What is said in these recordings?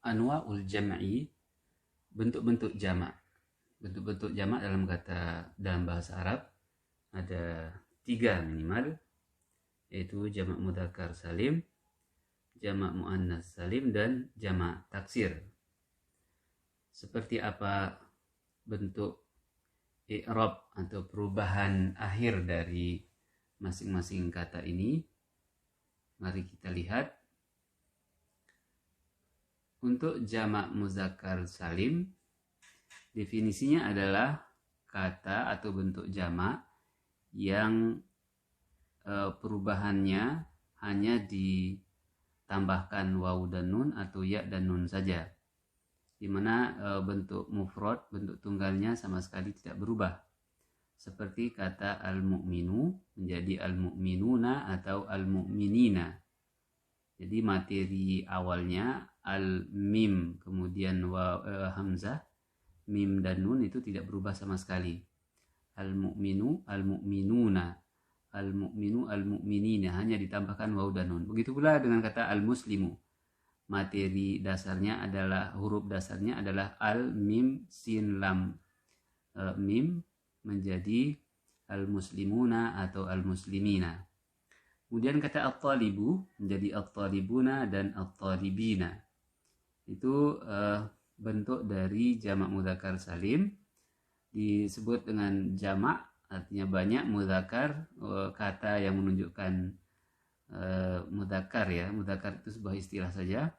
anwa'ul jam'i, bentuk-bentuk jamak. Bentuk-bentuk jamak dalam bahasa Arab ada 3 minimal, yaitu jamak mudzakkar salim, jamak muannas salim, dan jamak taksir. Seperti apa bentuk i'rab atau perubahan akhir dari masing-masing kata ini? Mari kita lihat. Untuk jamak muzakkar salim, definisinya adalah kata atau bentuk jamak yang perubahannya hanya ditambahkan waw dan nun atau ya dan nun saja, di mana bentuk mufrad, bentuk tunggalnya sama sekali tidak berubah. Seperti kata al-mu'minu menjadi al-mu'minuna atau al-mu'minina. Jadi materi awalnya al-mim, kemudian hamzah, mim dan nun itu tidak berubah sama sekali. Al-mu'minu, al-mu'minuna, al-mu'minu, al-mu'minina, hanya ditambahkan waw dan nun. Begitu pula dengan kata al-muslimu. Materi dasarnya adalah, huruf dasarnya adalah al-mim, sin, lam. Mim menjadi al-muslimuna atau al-muslimina. Kemudian kata at-talibu menjadi at-talibuna dan at-talibina. Itu bentuk dari jamak mudzakkar salim. Disebut dengan jamak, artinya banyak, mudzakkar kata yang menunjukkan mudzakkar ya. Mudzakkar itu sebuah istilah saja.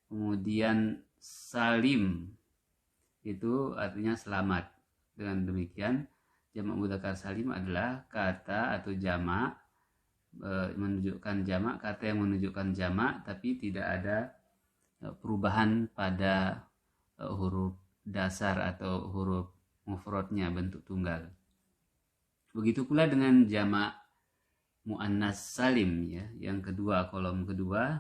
Kemudian salim itu artinya selamat. Dengan demikian jamak mudzakkar salim adalah kata atau jamak menunjukkan jamak, kata yang menunjukkan jamak tapi tidak ada perubahan pada huruf dasar atau huruf mufradnya, bentuk tunggal. Begitu pula dengan jamak muannas salim ya, yang kedua, kolom kedua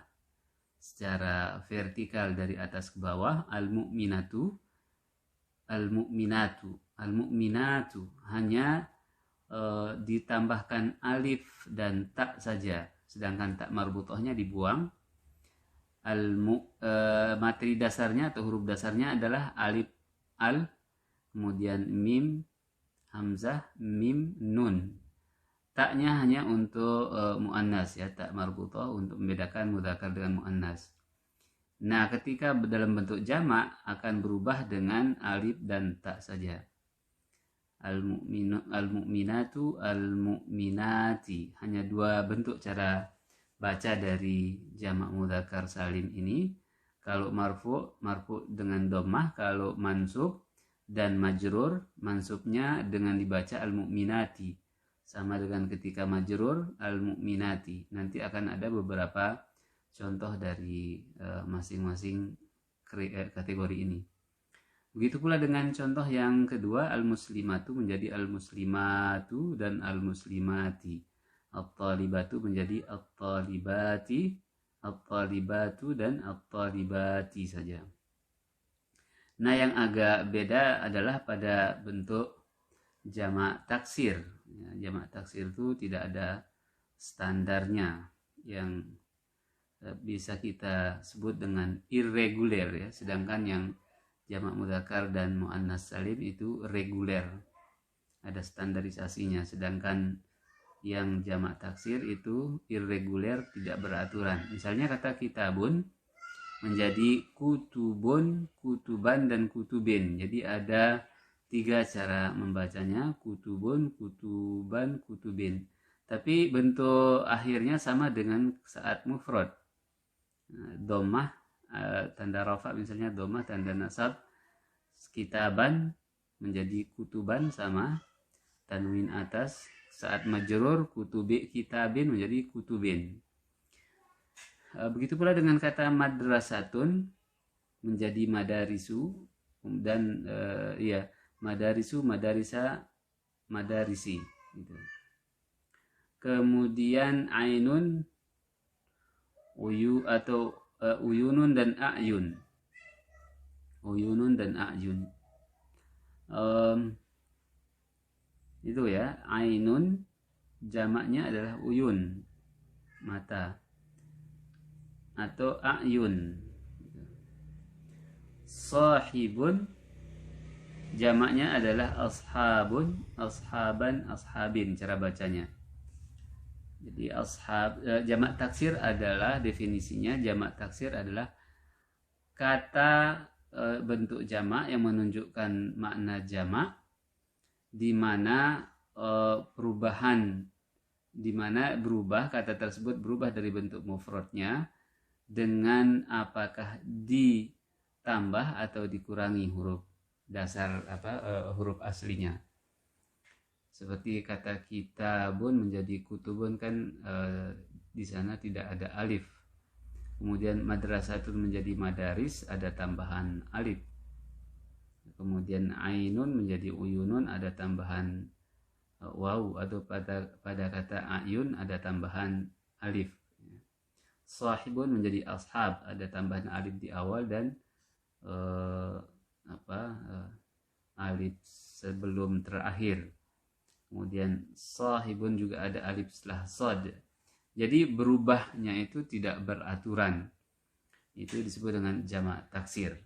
secara vertikal dari atas ke bawah, al-mu'minatu, al-mu'minatu, al-mu'minatu, hanya ditambahkan alif dan tak saja, sedangkan tak marbutohnya dibuang. Materi dasarnya atau huruf dasarnya adalah alif, al, kemudian mim, hamzah, mim, nun. Taknya hanya untuk muannas ya, tak marbutoh untuk membedakan mudzakkar dengan muannas. Nah, ketika dalam bentuk jamak akan berubah dengan alif dan tak saja. Al-mu'minatu, al-mu'minati. Hanya 2 bentuk cara baca dari jamak mudzakkar salim ini. Kalau marfu dengan dhammah, kalau mansub dan majrur, mansubnya dengan dibaca al-mu'minati. Sama dengan ketika majrur al-mu'minati. Nanti akan ada beberapa contoh dari masing-masing kategori ini. Begitu pula dengan contoh yang kedua, al-muslimatu menjadi al-muslimatu dan al-muslimati. At-talibatu menjadi at-talibati, at-talibatu dan at-talibati saja. Nah, yang agak beda adalah pada bentuk jamak taksir. Ya, jamak taksir itu tidak ada standarnya, yang bisa kita sebut dengan irreguler ya, sedangkan yang jamak mudzakkar dan muannas salim itu reguler, ada standarisasinya, sedangkan yang jamak taksir itu irreguler, tidak beraturan. Misalnya kata kitabun menjadi kutubun, kutuban, dan kutubin. Jadi ada 3 cara membacanya, kutubun, kutuban, kutubin. Tapi bentuk akhirnya sama dengan saat mufrad. Dhammah, tanda rafa misalnya dhammah, tanda nasab kitaban menjadi kutuban sama, tanwin atas. Saat majrur kutubi, kitabin menjadi kutubin. Begitu pula dengan kata madrasatun menjadi madarisu, dan madarisu, madarisa, madarisi gitu. Kemudian ainun, uyunun dan a'yun. Uyunun dan a'yun. Itu ya, ainun jamaknya adalah uyun, mata, atau a'yun. Sahibun jamaknya adalah ashabun, ashaban, ashabin cara bacanya. Jadi jamak taksir adalah definisinya, jamak taksir adalah kata bentuk jamak yang menunjukkan makna jamak di mana berubah kata tersebut berubah dari bentuk mufradnya dengan apakah ditambah atau dikurangi huruf dasar huruf aslinya. Seperti kata kitabun menjadi kutubun kan di sana tidak ada alif. Kemudian madrasatun menjadi madaris ada tambahan alif. Kemudian ainun menjadi uyunun ada tambahan waw, atau pada kata ayun ada tambahan alif. Sahibun menjadi ashab ada tambahan alif di awal dan alif sebelum terakhir. Kemudian sahibun juga ada alif setelah sad. Jadi berubahnya itu tidak beraturan. Itu disebut dengan jamak taksir.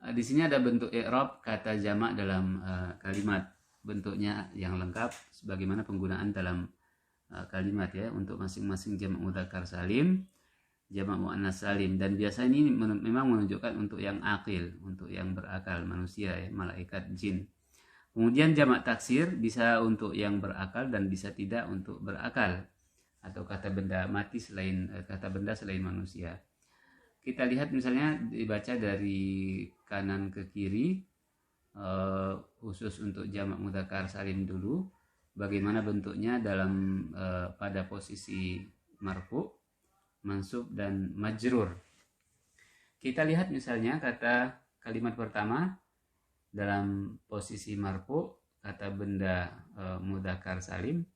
Di sini ada bentuk i'rab kata jamak dalam kalimat. Bentuknya yang lengkap sebagaimana penggunaan dalam kalimat ya, untuk masing-masing jamak mudzakkar salim, jamak muannas salim, dan biasanya ini memang menunjukkan untuk yang akil, untuk yang berakal, manusia ya, malaikat, jin. Kemudian jamak taksir bisa untuk yang berakal dan bisa tidak untuk berakal, atau kata benda mati kata benda selain manusia. Kita lihat misalnya dibaca dari kanan ke kiri, khusus untuk jamak mudzakkar salim dulu. Bagaimana bentuknya dalam pada posisi marfu, mansub dan majrur. Kita lihat misalnya kata kalimat pertama dalam posisi marfu, kata benda mudzakkar salim,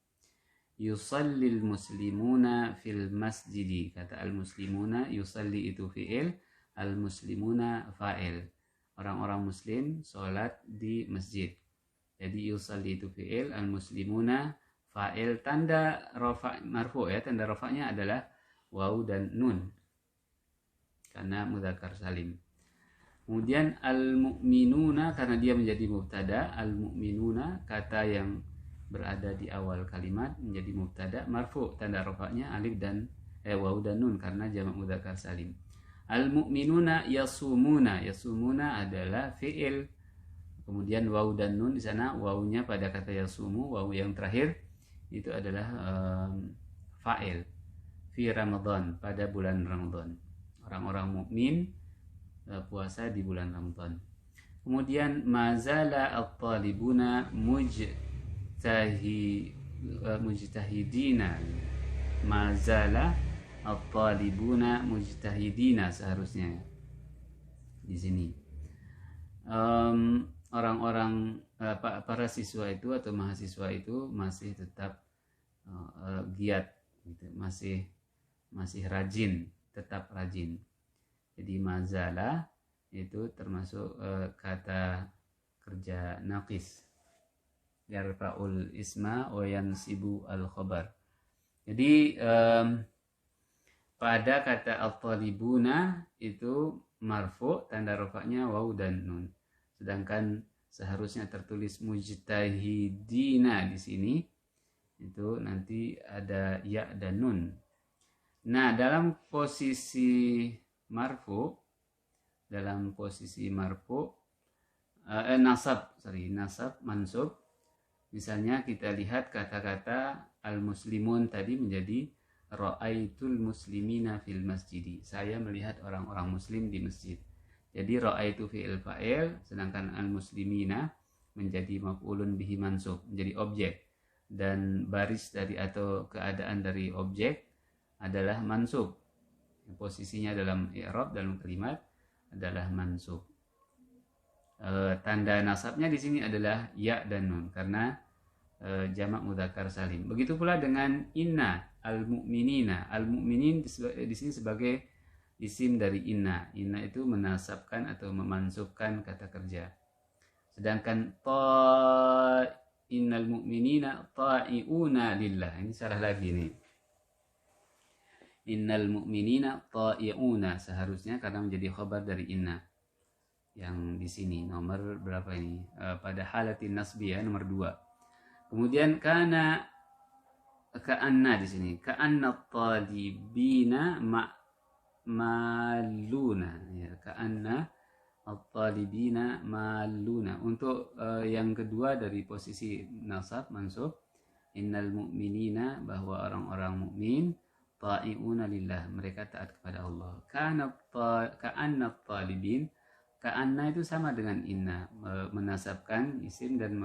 yusallil muslimuna fil masjidi. Kata al muslimuna, yusalli itu fi'il, al muslimuna fa'il. Orang-orang muslim sholat di masjid. Jadi yusalli itu fi'il, al muslimuna fa'il. Tanda rafa' marfu ya, tanda rafa'nya adalah waw dan nun karena mudzakkar salim. Kemudian al-mu'minuna karena dia menjadi mubtada, al-mu'minuna kata yang berada di awal kalimat menjadi mubtada marfu, tanda rafa'nya alif dan waw dan nun karena jamak mudzakkar salim. Al-mu'minuna yasumuna, yasumuna adalah fi'il. Kemudian waw dan nun di sana, wawnya pada kata yasumu, waw yang terakhir itu adalah fa'il. Fi Ramadan, pada bulan Ramadan. Orang-orang mukmin puasa di bulan Ramadan. Kemudian mazala at-talibuna mujtahidina. Mazala at-talibuna mujtahidina seharusnya di sini. Orang-orang para siswa itu atau mahasiswa itu masih tetap giat gitu, masih rajin, tetap rajin. Jadi mazala itu termasuk kata kerja naqis, yarfa'ul isma wa yansibu al khabar. Jadi pada kata at-talibuna itu marfu, tanda rafa'nya waw dan nun. Sedangkan seharusnya tertulis mujtahidina di sini itu nanti ada ya dan nun. Nah, dalam posisi marfu, nasab mansub, misalnya kita lihat kata-kata al-muslimun tadi menjadi ra'aitul muslimina fil masjidi. Saya melihat orang-orang muslim di masjid. Jadi ra'aitu fi'il fa'il, sedangkan al-muslimina menjadi maf'ulun bihi mansub, menjadi objek. Dan baris dari atau keadaan dari objek adalah mansub. Posisinya dalam i'rab dalam kalimat adalah mansub. Tanda nasabnya di sini adalah ya dan nun karena jamak mudzakkar salim. Begitu pula dengan inna al-mu'minina. Al-mu'minin di sini sebagai isim dari inna. Inna itu menasabkan atau memansubkan kata kerja. Sedangkan innal mu'minina ta'i'una lillah. Ini salah lagi nih. innal mu'minina ta'i'una, seharusnya karena menjadi khabar dari inna. Yang di sini nomor berapa ini? Pada halatin nasbi ya, nomor 2. Kemudian ka'anna di sini. Ka'anna talibina maluna ya, ka'anna at-talibina maluna. Untuk yang kedua dari posisi nasab mansub, innal mu'minina, bahwa orang-orang mukmin, ta'i'una lillah, mereka taat kepada Allah. Ka'anna talibin, ka'anna itu sama dengan inna, menasabkan isim dan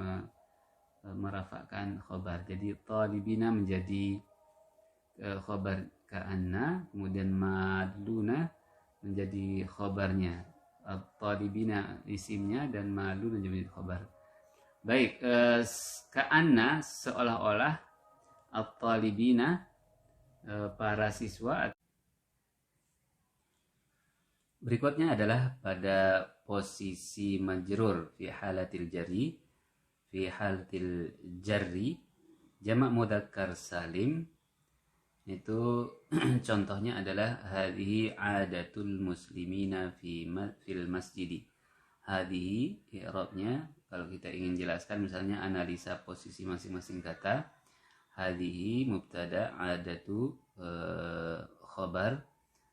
merafakkan khobar. Jadi talibina menjadi khobar ka'anna, kemudian madluna menjadi khobarnya, talibina isimnya, dan madluna menjadi khobar. Baik, ka'anna seolah-olah at-talibina, para siswa. Berikutnya adalah pada posisi majrur fi halatil jarri, jamak mudzakkar salim. Itu contohnya adalah hadhihi adatul muslimina fil masjidi. Hadhihi i'rabnya, kalau kita ingin jelaskan misalnya analisa posisi masing-masing kata, hadhihi mubtada, adatu khabar,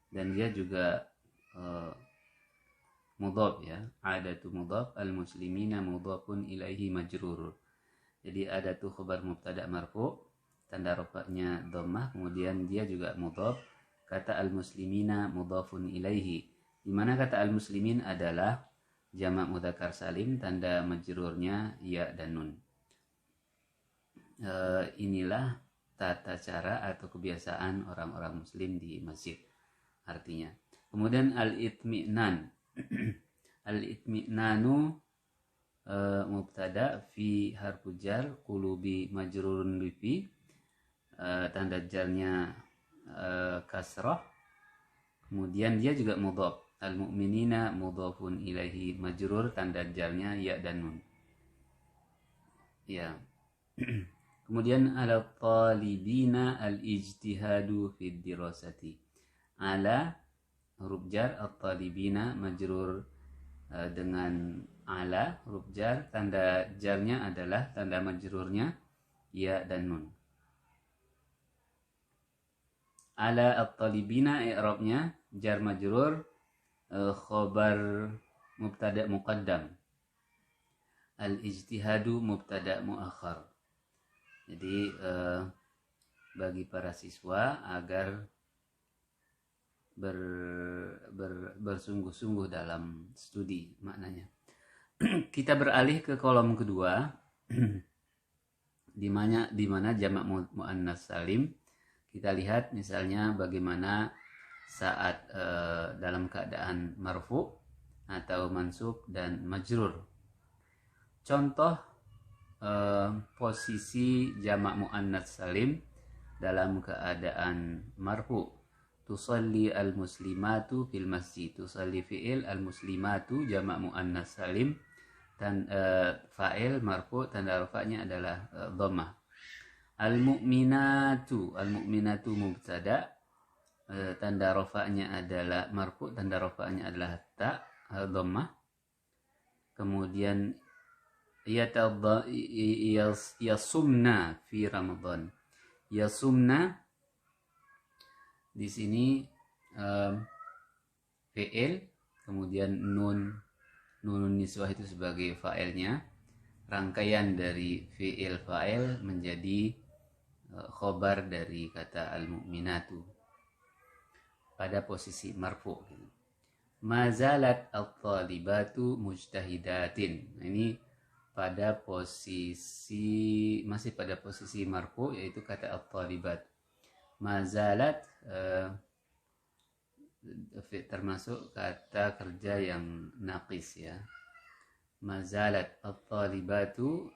dan dia juga mudhaf ya, adatu mudhaf, al muslimina mudhafun ilaihi majrur. Jadi adatu khabar mubtada marfu, tanda rafa'nya dhammah, kemudian dia juga mudhaf. Kata al muslimina mudhafun ilaihi, di mana kata al muslimin adalah jamak mudzakkar salim, tanda majrurnya ya dan nun. Inilah tata cara atau kebiasaan orang-orang muslim di masjid artinya. Kemudian al-itmi'nan. Al-itmi'nanu mubtada, fi harfu jar, qulubi majrurun bi fi, tanda jarnya kasrah, kemudian dia juga mudhaf. Al-mu'minina mudhafun ilaihi majrur, tanda jarnya ya dan nun. Ya. Kemudian ala talibina al-ijtihadu fid dirasati. Ala huruf jar, at-talibina majrur dengan ala huruf jar, tanda jarnya adalah, tanda majrurnya ya dan nun. Ala at-talibina i'rabnya jar majrur, khabar mubtada muqaddam, al-ijtihadu mubtada muakhar. Jadi bagi para siswa agar bersungguh-sungguh dalam studi maknanya. Kita beralih ke kolom kedua di mana jamak muannas salim. Kita lihat misalnya bagaimana saat dalam keadaan marfu atau mansub dan majrur. Contoh posisi jamak muannas salim dalam keadaan marfu. Tusalli al-muslimatu fil masjid. Tusalli fi'il, al-muslimatu jamak muannas salim, dan fa'il marfu, tanda rafa'nya adalah dhammah. Al-mu'minatu mubtada, tanda rafa'nya adalah marfu, tanda rafa'nya adalah ta, dhammah. Kemudian yasumna fi Ramadan. Yasumna di sini fi'il, kemudian nun niswah itu sebagai fa'ilnya. Rangkaian dari fi'il fa'il menjadi khobar dari kata al-mu'minatu pada posisi marfu. Mazalat at-talibatu mujtahidatin. Ini pada posisi, masih pada posisi marfu, yaitu kata at-talibat. Mazalat termasuk kata kerja yang naqis ya. Mazalat at-talibatu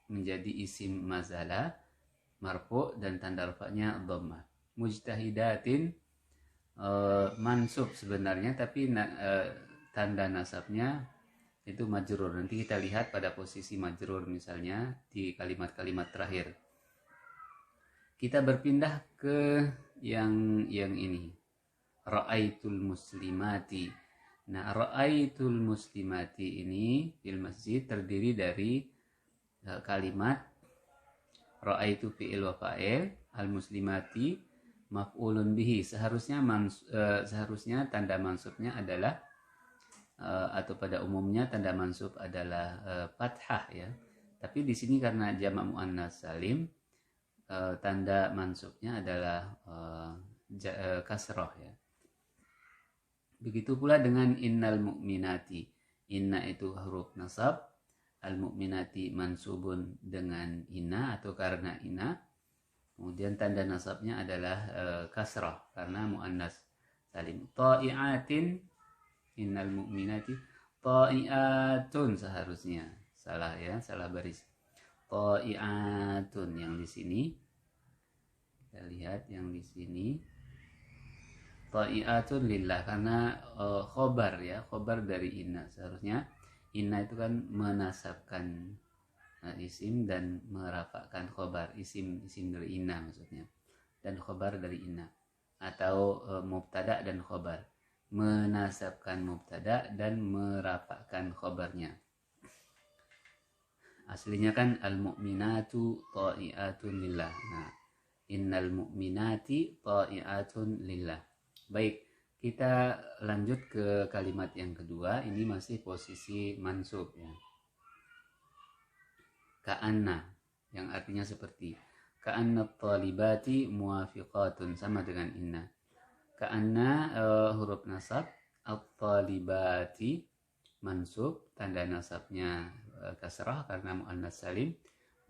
menjadi isim mazala marfu dan tanda rafa'nya dhammah. Mujtahidatin mansub sebenarnya, tapi tanda nasabnya itu majrur. Nanti kita lihat pada posisi majrur misalnya di kalimat-kalimat terakhir. Kita berpindah ke yang ini. Ra'aitul muslimati. Nah, ra'aitul muslimati ini fil masjid terdiri dari kalimat ra'aitu fi'il wa fa'il, al muslimati maf'ulun bihi. Seharusnya tanda mansubnya adalah atau pada umumnya tanda mansub adalah fathah ya. Tapi di sini karena jamak muannats salim, tanda mansubnya adalah kasrah ya. Begitu pula dengan innal mu'minati. Inna itu huruf nasab, al mu'minati mansubun dengan inna atau karena inna. Kemudian tanda nasabnya adalah kasrah karena muannas salim. Ta'iatin, innal mu'minati ta'iatun seharusnya. Salah ya, salah baris. Ta'iatun yang di sini. Kita lihat yang di sini. Ta'iatun lillah karena khobar ya, khobar dari inna. Seharusnya inna itu kan menasabkan isim dan merafakkan khobar, isim dari inna maksudnya, dan khobar dari inna, atau mubtada dan khobar, menasabkan mubtada dan merafakkan khobarnya. Aslinya kan al-mu'minatu ta'iatun lillah. Nah, innal mu'minati ta'iatun lillah. Baik, kita lanjut ke kalimat yang kedua. Ini masih posisi mansub ya. Ka'anna, yang artinya seperti. Ka'anna talibati muwafiqatun, sama dengan inna. Ka'anna huruf nasab, at-talibati mansub, tanda nasabnya kasrah karena muannats salim.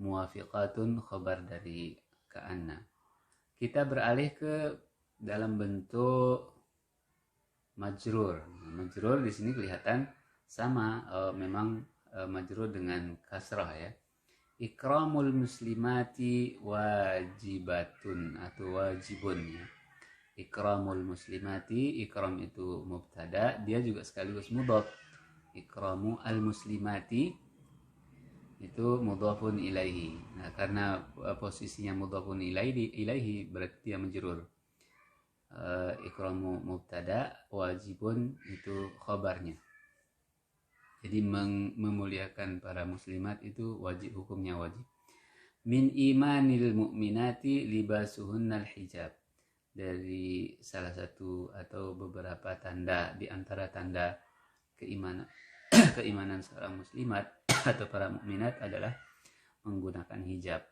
Muwafiqatun khabar dari ka'anna. Kita beralih ke dalam bentuk majrur. Majrur di sini kelihatan sama, memang majrur dengan kasrah ya. Ikramul muslimati wajibatun atau wajibun ya. Ikramul muslimati, ikram itu mubtada, dia juga sekaligus mudhaf. Ikramu al muslimati itu mudhafun ilaihi. Nah, karena posisinya mudhafun ilaihi berarti dia majrur. Ikramu mubtada, wajibun itu khabarnya. Jadi memuliakan para muslimat itu wajib, hukumnya wajib. Min imanil mu'minati libasuhunnal hijab. Dari salah satu atau beberapa tanda di antara tanda keimanan seorang muslimat atau para mukminat adalah menggunakan hijab.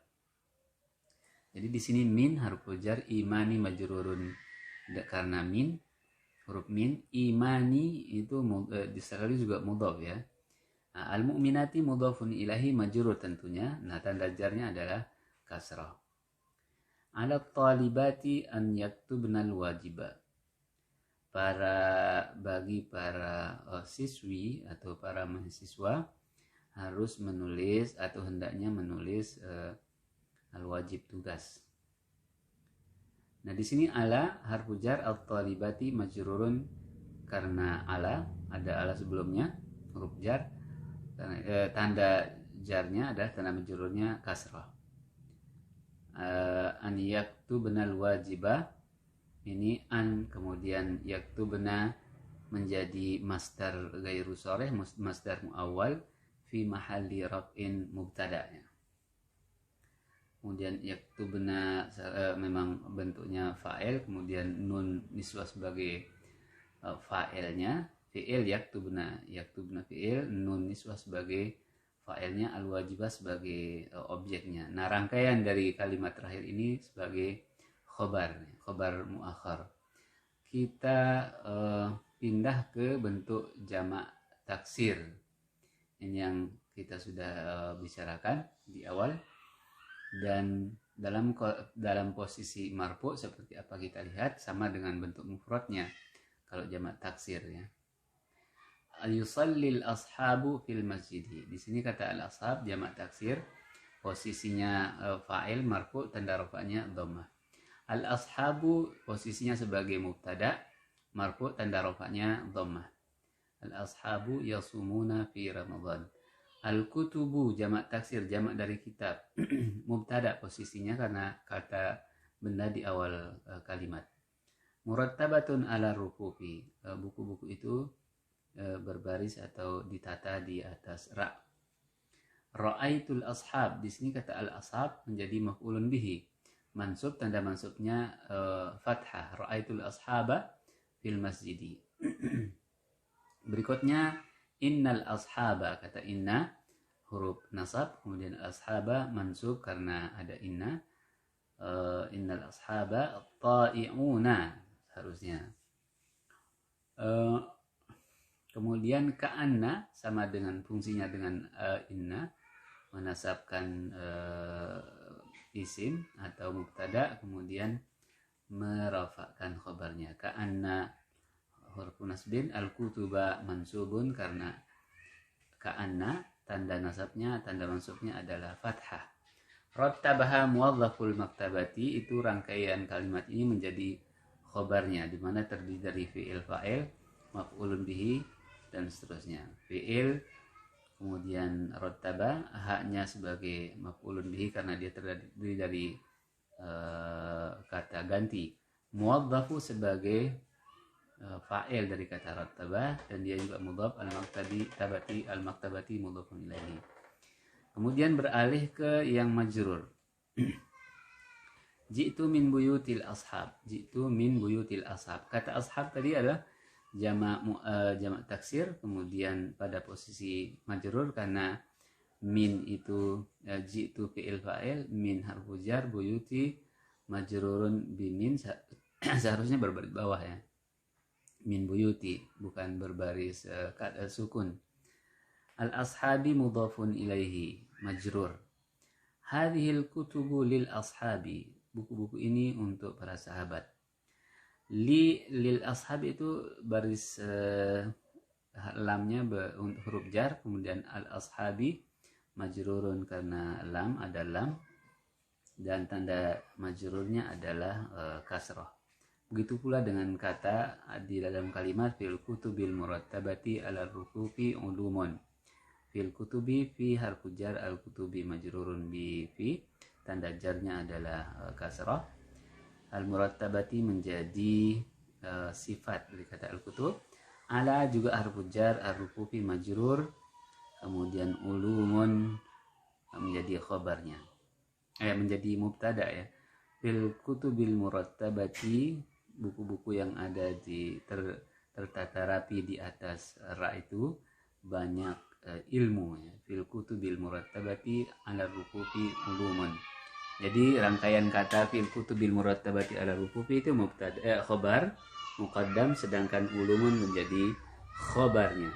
Jadi di sini min harfu jar, imani majrurun karena min, huruf min. Imani itu sekali juga mudhaf ya. Nah, al mu'minati mudhafun ilahi majrur tentunya. Nah, tanda jarnya adalah kasrah. Ala talibati an yaktubnal wajiba. Bagi para siswi atau para mahasiswa harus menulis atau hendaknya menulis al-wajib, tugas. Nah, di sini ala harfu jar, at-talibati majrurun karena ala, ada ala sebelumnya, huruf jar. Tanda jarnya adalah tanda majrurnya kasrah. An yaktubnal wajiba, ini an kemudian yaktubna menjadi masdar ghairu sharih, masdar muawwal fi mahalli raf'in mubtada'nya. Kemudian yaktubna memang bentuknya fa'il, kemudian nun niswah sebagai fa'ilnya, fi'il yaktubna fi'il, nun niswah sebagai fa'ilnya, al-wajibah sebagai objeknya. Nah, rangkaian dari kalimat terakhir ini sebagai khobar muakhar. Kita pindah ke bentuk jamak taksir. Ini yang kita sudah bicarakan di awal. Dan dalam posisi marfu seperti apa kita lihat, sama dengan bentuk mufradnya kalau jamak taksir ya. Yusallil ashabu fil masjid. Di sini kata al ashab jamak taksir, posisinya fa'il marfu, tanda rafa'nya dhammah. Al ashabu posisinya sebagai mubtada, marfu, tanda rafa'nya dhammah. Al ashabu yasumuna fi Ramadan. Al-kutubu jamak taksir, jamak dari kitab. Mubtada posisinya karena kata benda di awal kalimat. Murattabatun ala rufufi, buku-buku itu berbaris atau ditata di atas rak. Ra'aitul ashab, di sini kata al-ashab menjadi maf'ulun bihi. Mansub, tanda mansubnya fathah. Ra'aitul ashaba fil masjidi. Berikutnya innal ashaba, kata inna huruf nasab, kemudian ashaba mansub karena ada inna. Innal ashaba ta'i'una harusnya. Kemudian ka'anna sama dengan fungsinya dengan inna, menasabkan isim atau mubtada, kemudian merafa'kan khabarnya. Ka'anna huruf nasbin, al-kutuba mansubun karena ka'anna tanda nasabnya, tanda mansubnya adalah fathah. Rattabaha muwazzaful maktabati, itu rangkaian kalimat ini menjadi khabarnya, di mana terdiri dari fi'il fa'il, maf'ulun bihi dan seterusnya. Fi'il, kemudian rattaba, haknya sebagai maf'ulun bihi karena dia terdiri dari kata ganti. Muwadzafu sebagai fa'il dari kata rattaba, dan dia juga mudhaf, al-maktabati mudhafun ilaihi. Kemudian beralih ke yang majrur. Ji'tu min buyutil ashab. Ji'tu min buyutil ashab. Kata ashab tadi adalah jamak taksir, kemudian pada posisi majrur karena min itu ji'tu fi'il fa'il, min harfu jar, buyuti majrurun bimin, seharusnya berbaris bawah ya. Min buyuti, bukan berbaris kata sukun. Al-ashabi mudhafun ilaihi majrur. Hadhil kutubu lil ashabi, buku-buku ini untuk para sahabat. Lil ashabi itu baris lamnya untuk huruf jar, kemudian al-ashabi majrurun karena lam, ada lam, dan tanda majrurnya adalah kasrah. Begitu pula dengan kata di dalam kalimat fil kutubil murattabati ala rufufi ulumun. Fil kutubi fi harfu jar, al kutubi majrurun bi fi, tanda jarnya adalah kasrah. Al murattabati menjadi sifat dari kata al kutub. Ala juga harfu jar, al rufufi majrur, kemudian ulumun menjadi khabarnya, menjadi mubtada ya. Fil kutubil murattabati, buku-buku yang ada di tertata rapi di atas ra itu banyak ilmu ya. Fil kutubil murattabati ala rufufi ulumun. Jadi rangkaian kata fil kutubil murattabati ala rufufi itu mubtada khabar muqaddam, sedangkan ulumun menjadi khabarnya.